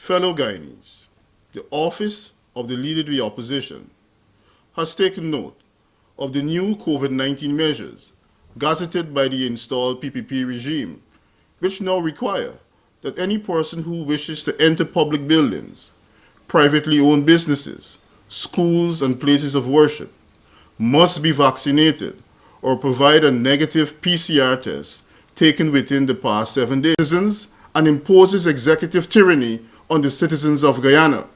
Fellow Guyanese, the office of the Leader of the Opposition has taken note of the new COVID-19 measures gazetted by the installed PPP regime, which now require that any person who wishes to enter public buildings, privately owned businesses, schools, and places of worship must be vaccinated or provide a negative PCR test taken within the past 7 days, and imposes executive tyranny on the citizens of Guyana.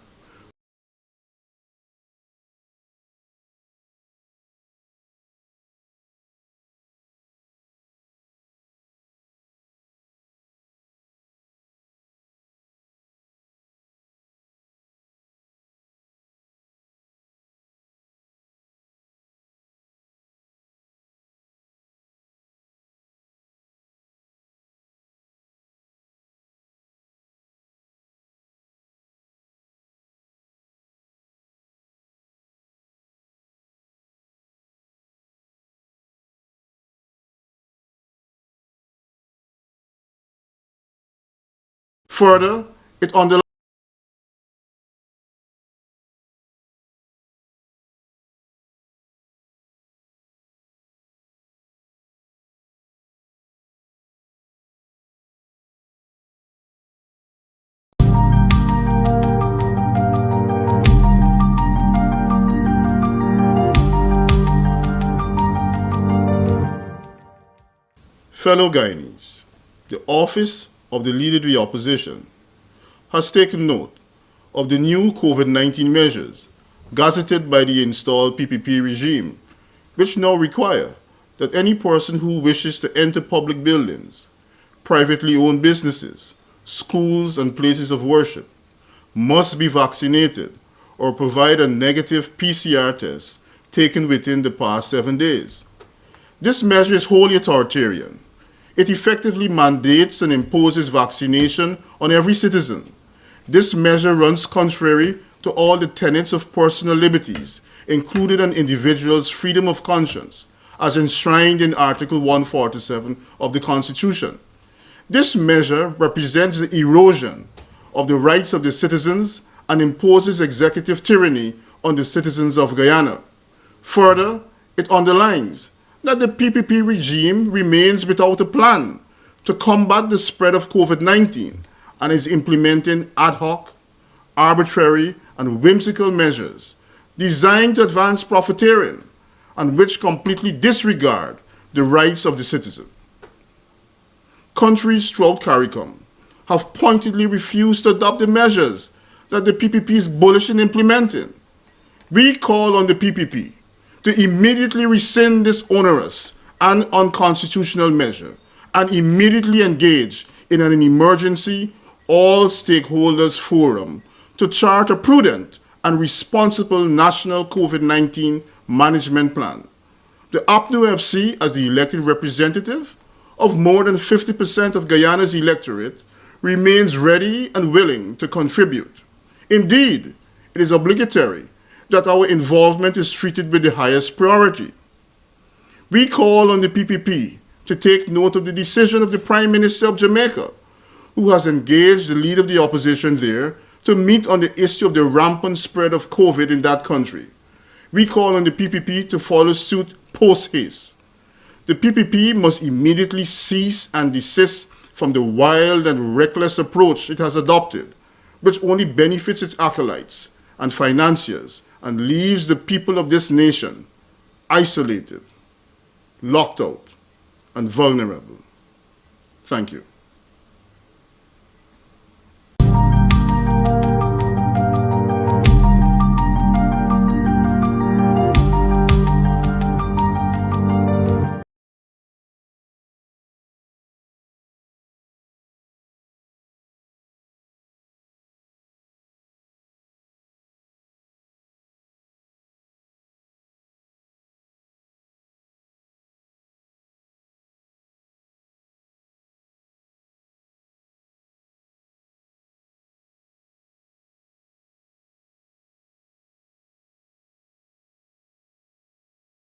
Further, it underlines Fellow Guyanese, the office of the Leader of the Opposition has taken note of the new COVID-19 measures gazetted by the installed PPP regime, which now require that any person who wishes to enter public buildings, privately owned businesses, schools, and places of worship must be vaccinated or provide a negative PCR test taken within the past 7 days. This measure is wholly authoritarian. It effectively mandates and imposes vaccination on every citizen. This measure runs contrary to all the tenets of personal liberties, including an individual's freedom of conscience, as enshrined in Article 147 of the Constitution. This measure represents the erosion of the rights of the citizens and imposes executive tyranny on the citizens of Guyana. Further, it underlines that the PPP regime remains without a plan to combat the spread of COVID-19 and is implementing ad hoc, arbitrary, and whimsical measures designed to advance profiteering and which completely disregard the rights of the citizen. Countries throughout CARICOM have pointedly refused to adopt the measures that the PPP is bullish in implementing. We call on the PPP to immediately rescind this onerous and unconstitutional measure and immediately engage in an emergency all-stakeholders forum to chart a prudent and responsible national COVID-19 management plan. The APNU FC, as the elected representative of more than 50% of Guyana's electorate, remains ready and willing to contribute. Indeed, it is obligatory that our involvement is treated with the highest priority. We call on the PPP to take note of the decision of the Prime Minister of Jamaica, who has engaged the Leader of the Opposition there to meet on the issue of the rampant spread of COVID in that country. We call on the PPP to follow suit post-haste. The PPP must immediately cease and desist from the wild and reckless approach it has adopted, which only benefits its acolytes and financiers and leaves the people of this nation isolated, locked out, and vulnerable. Thank you.